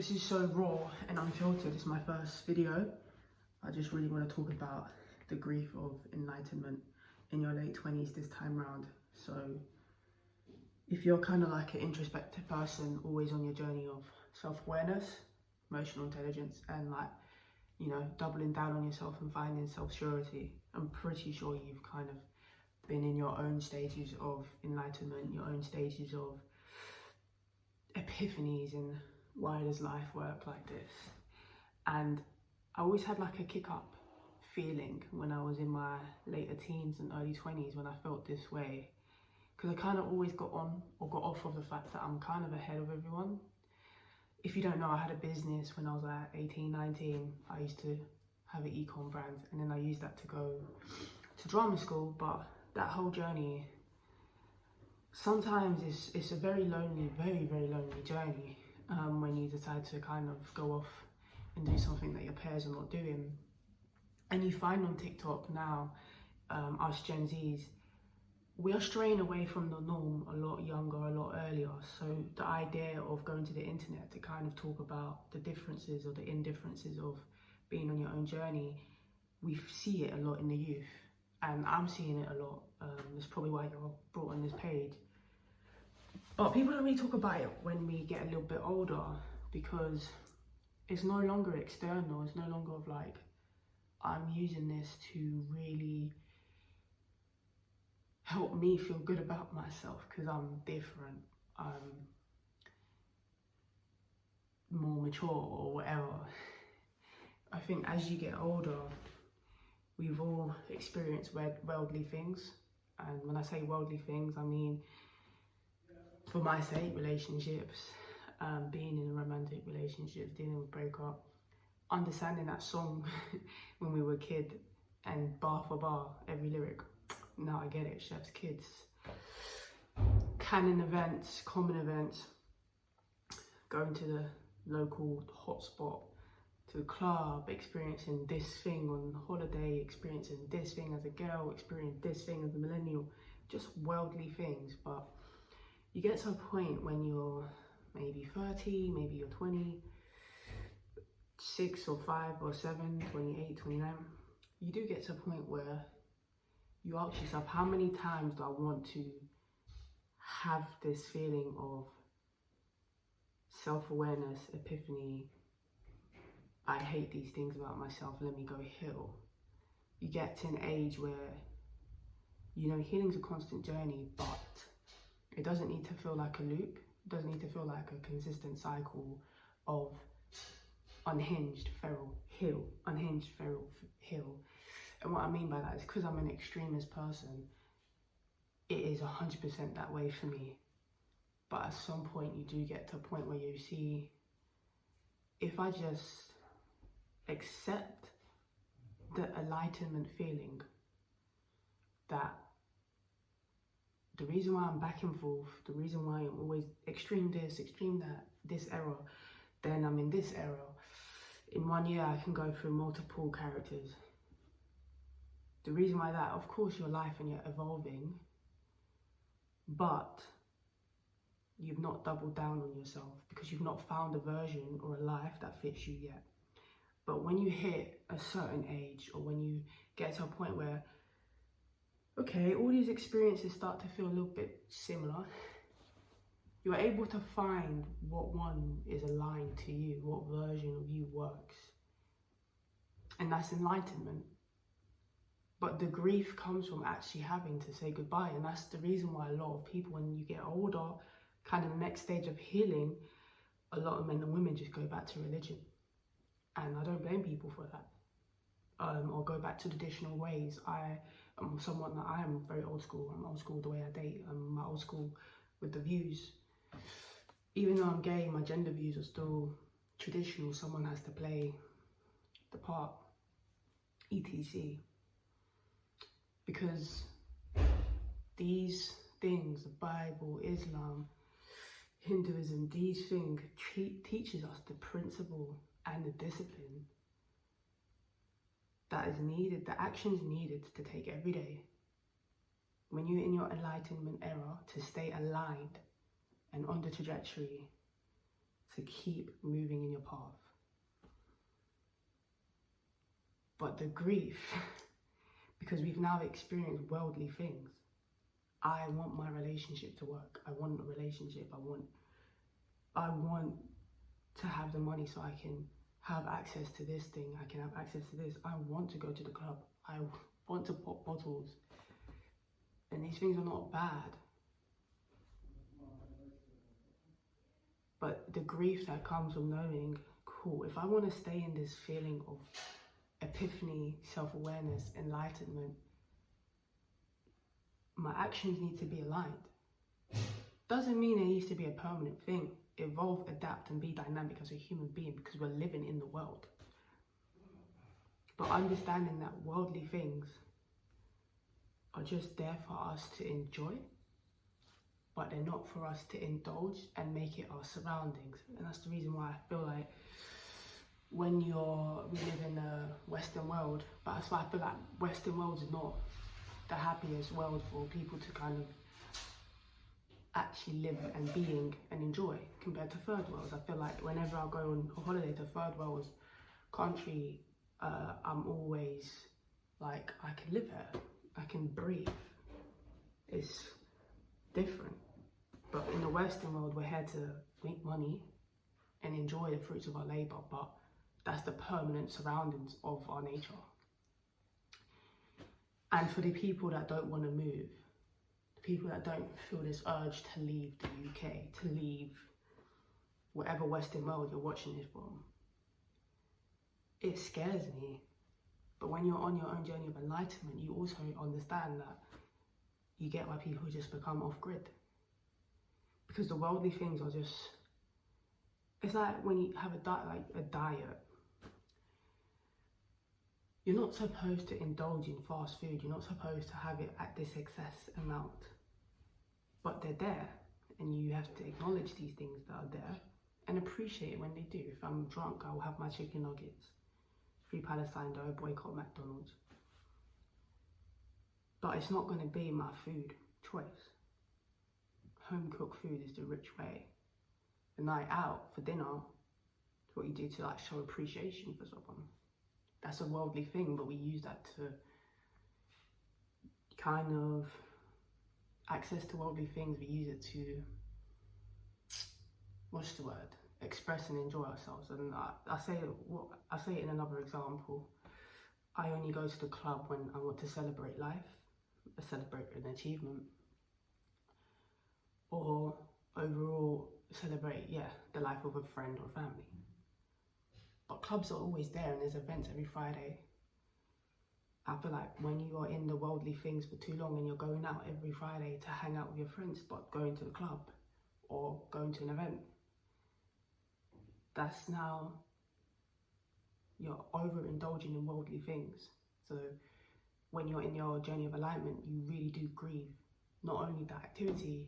This is so raw and unfiltered. It's my first video. I just really want to talk about the grief of enlightenment in your late 20s this time round. So if you're kind of like an introspective person, always on your journey of self-awareness, emotional intelligence, and doubling down on yourself and finding self-surety, I'm pretty sure you've kind of been in your own stages of enlightenment, your own stages of epiphanies and why does life work like this. And I always had like a kick up feeling when I was in my later teens and early 20s when I felt this way, because I kind of always got on or got off of the fact that I'm kind of ahead of everyone. If you don't know, I had a business when I was like 18, 19. I used to have an e-com brand, and then I used that to go to drama school. But that whole journey, sometimes it's a very lonely, very, very lonely journey when you decide to kind of go off and do something that your peers are not doing. And you find on TikTok now, us Gen Zs, we are straying away from the norm a lot younger, a lot earlier. So the idea of going to the internet to kind of talk about the differences or the indifferences of being on your own journey, we see it a lot in the youth. And I'm seeing it a lot. That's probably why you're brought on this page. But people don't really talk about it when we get a little bit older, because it's no longer external. It's no longer of like, I'm using this to really help me feel good about myself because I'm different, I'm more mature or whatever. I think as you get older, we've all experienced worldly things. And when I say worldly things, I mean, for my sake, relationships, being in romantic relationships, dealing with breakup, understanding that song when we were a kid and bar for bar, every lyric. Now I get it, Chef's Kids. Canon events, common events, going to the local hotspot, to the club, experiencing this thing on holiday, experiencing this thing as a girl, experiencing this thing as a millennial, just worldly things. But you get to a point when you're maybe 30, maybe you're 26 or 5 or 7, 28, 29, you do get to a point where you ask yourself, how many times do I want to have this feeling of self-awareness, epiphany, I hate these things about myself, let me go heal. You get to an age where, healing's a constant journey, but it doesn't need to feel like a loop. It doesn't need to feel like a consistent cycle of unhinged, feral, heal, unhinged, feral, heal. And what I mean by that is because I'm an extremist person, it is 100% that way for me. But at some point you do get to a point where you see, if I just accept the enlightenment feeling, that the reason why I'm back and forth, the reason why I'm always extreme this, extreme that, this error, then I'm in this error. In 1 year I can go through multiple characters. The reason why that, of course, your life and you're evolving, but you've not doubled down on yourself because you've not found a version or a life that fits you yet. But when you hit a certain age, or when you get to a point where, okay, all these experiences start to feel a little bit similar, you're able to find what one is aligned to you, what version of you works. And that's enlightenment. But the grief comes from actually having to say goodbye. And that's the reason why a lot of people, when you get older, kind of the next stage of healing, a lot of men and women just go back to religion. And I don't blame people for that. Or go back to traditional ways. I am someone that I am very old school. I'm old school the way I date. I'm old school with the views. Even though I'm gay, my gender views are still traditional. Someone has to play the part, etc. Because these things, the Bible, Islam, Hinduism, these things teaches us the principle and the discipline that is needed, the actions needed to take every day when you're in your enlightenment era, to stay aligned and on the trajectory to keep moving in your path. But the grief, because we've now experienced worldly things. I want my relationship to work. I want a relationship. I want to have the money so I can have access to this thing. I can have access to this. I want to go to the club. I want to pop bottles. And these things are not bad. But the grief that comes from knowing, cool, if I want to stay in this feeling of epiphany, self-awareness, enlightenment, my actions need to be aligned. Doesn't mean it needs to be a permanent thing. Evolve, adapt, and be dynamic as a human being, because we're living in the world. But understanding that worldly things are just there for us to enjoy, but they're not for us to indulge and make it our surroundings. And that's the reason why I feel like when we live in a Western world, but that's why I feel like Western world is not the happiest world for people to kind of actually live and being and enjoy compared to third worlds. I feel like whenever I go on a holiday to third world country, I'm always like, I can live here, I can breathe. It's different. But in the Western world, we're here to make money and enjoy the fruits of our labor, but that's the permanent surroundings of our nature. And for the people that don't want to move, the people that don't feel this urge to leave the UK, to leave whatever Western world you're watching this from, it scares me. But when you're on your own journey of enlightenment, you also understand that you get why people just become off-grid. Because the worldly things are just, it's like when you have a diet, you're not supposed to indulge in fast food. You're not supposed to have it at this excess amount. But they're there, and you have to acknowledge these things that are there and appreciate it when they do. If I'm drunk, I will have my chicken nuggets. Free Palestine, though, boycott McDonald's. But it's not going to be my food choice. Home cooked food is the rich way. The night out for dinner is what you do to like show appreciation for someone. That's a worldly thing, but we use that to kind of access to worldly things. We use it to, what's the word? Express and enjoy ourselves. And I say it in another example. I only go to the club when I want to celebrate life, celebrate an achievement, or overall celebrate, the life of a friend or family. But clubs are always there, and there's events every Friday. I feel like when you are in the worldly things for too long and you're going out every Friday to hang out with your friends, but going to the club or going to an event, that's now, you're overindulging in worldly things. So when you're in your journey of alignment, you really do grieve not only that activity,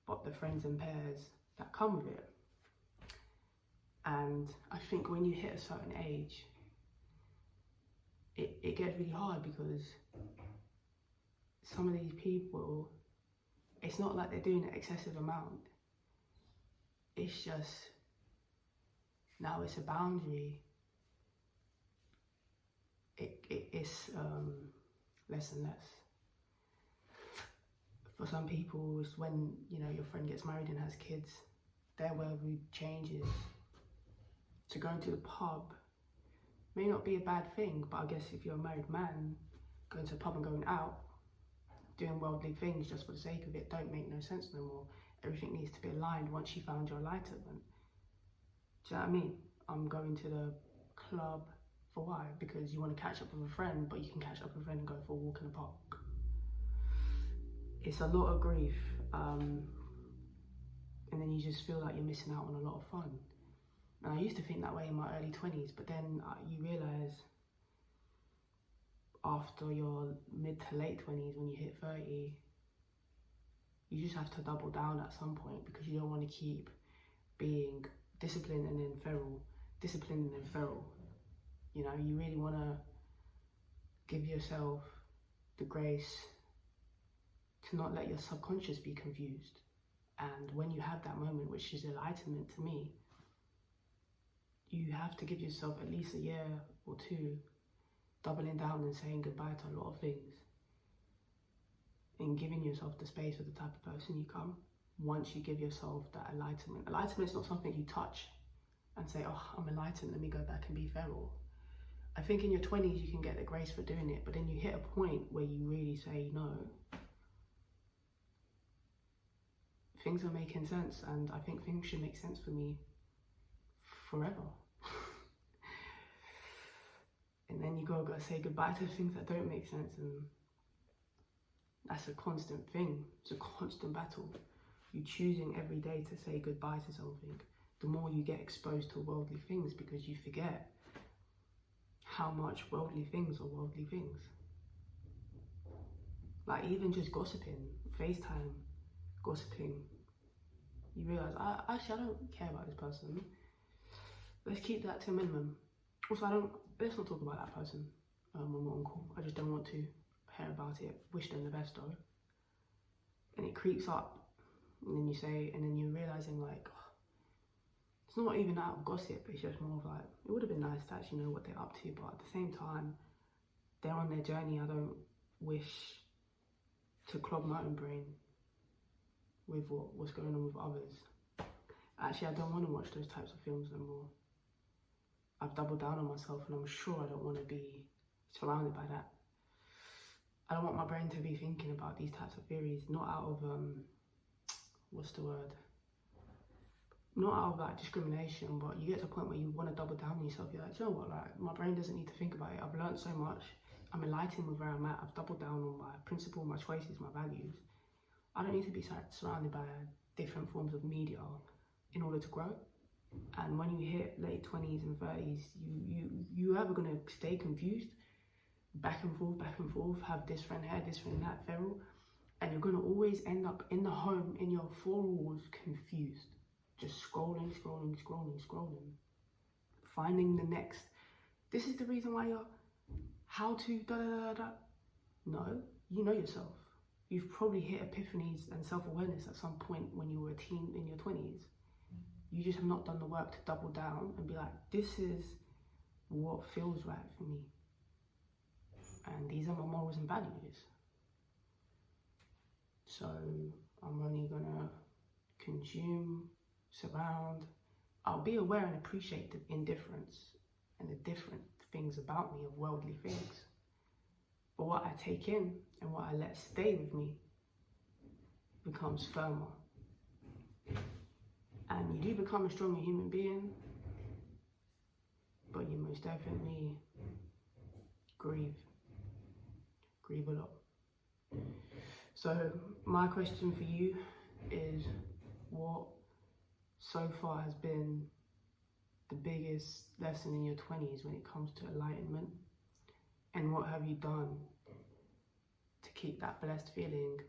but the friends and pairs that come with it. And I think when you hit a certain age, it gets really hard, because some of these people, it's not like they're doing an excessive amount. It's just, now it's a boundary. It's less and less. For some people, it's when, your friend gets married and has kids, their worldly changes. To going to the pub may not be a bad thing, but I guess if you're a married man, going to a pub and going out, doing worldly things just for the sake of it, don't make no sense no more. Everything needs to be aligned once you found your enlightenment. Do you know what I mean? I'm going to the club for why? Because you want to catch up with a friend, but you can catch up with a friend and go for a walk in the park. It's a lot of grief, and then you just feel like you're missing out on a lot of fun. And I used to think that way in my early 20s, but then you realise after your mid to late 20s, when you hit 30, you just have to double down at some point, because you don't want to keep being disciplined and then feral. You really want to give yourself the grace to not let your subconscious be confused. And when you have that moment, which is enlightenment to me, you have to give yourself at least a year or two doubling down and saying goodbye to a lot of things and giving yourself the space for the type of person you come. Once you give yourself that enlightenment. Enlightenment is not something you touch and say, oh, I'm enlightened, let me go back and be feral. I think in your 20s you can get the grace for doing it, but then you hit a point where you really say, no, things are making sense, and I think things should make sense for me forever. And then you go say goodbye to things that don't make sense, and that's a constant thing. It's a constant battle. You're choosing every day to say goodbye to something. The more you get exposed to worldly things, because you forget how much worldly things are worldly things. Like even just gossiping, FaceTime, gossiping. You realise, actually I don't care about this person. Let's keep that to a minimum. Also, let's not talk about that person when we're on call. I just don't want to hear about it. Wish them the best though. And it creeps up, and then you say, and then you're realising like, oh, it's not even out of gossip, it's just more of like, it would have been nice to actually know what they're up to, but at the same time, they're on their journey. I don't wish to clog my own brain with what's going on with others. Actually, I don't want to watch those types of films no more. I've doubled down on myself, and I'm sure I don't want to be surrounded by that. I don't want my brain to be thinking about these types of theories, not out of, what's the word? Not out of like discrimination, but you get to a point where you want to double down on yourself. You're like, you know what, like my brain doesn't need to think about it. I've learned so much. I'm enlightened with where I'm at. I've doubled down on my principle, my choices, my values. I don't need to be surrounded by different forms of media in order to grow. And when you hit late 20s and 30s, you're either going to stay confused, back and forth, have this friend here, this friend that, feral, and you're going to always end up in the home, in your four walls, confused. Just scrolling, finding the next, this is the reason why you're, how to da-da-da-da. No, you know yourself. You've probably hit epiphanies and self-awareness at some point when you were a teen in your 20s. You just have not done the work to double down and be like, this is what feels right for me. And these are my morals and values. So I'm only gonna consume, surround. I'll be aware and appreciate the indifference and the different things about me of worldly things. But what I take in and what I let stay with me becomes firmer. And you do become a stronger human being, but you most definitely grieve a lot. So my question for you is, what so far has been the biggest lesson in your 20s when it comes to enlightenment? And what have you done to keep that blessed feeling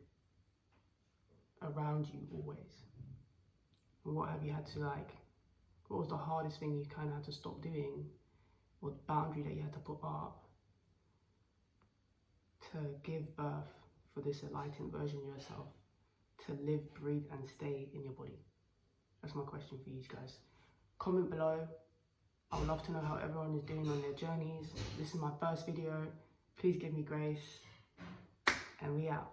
around you always? And what have you had to what was the hardest thing you kind of had to stop doing, or the boundary that you had to put up to give birth for this enlightened version of yourself, to live, breathe and stay in your body? That's my question for you guys. Comment below. I would love to know how everyone is doing on their journeys. This is my first video. Please give me grace, and we out.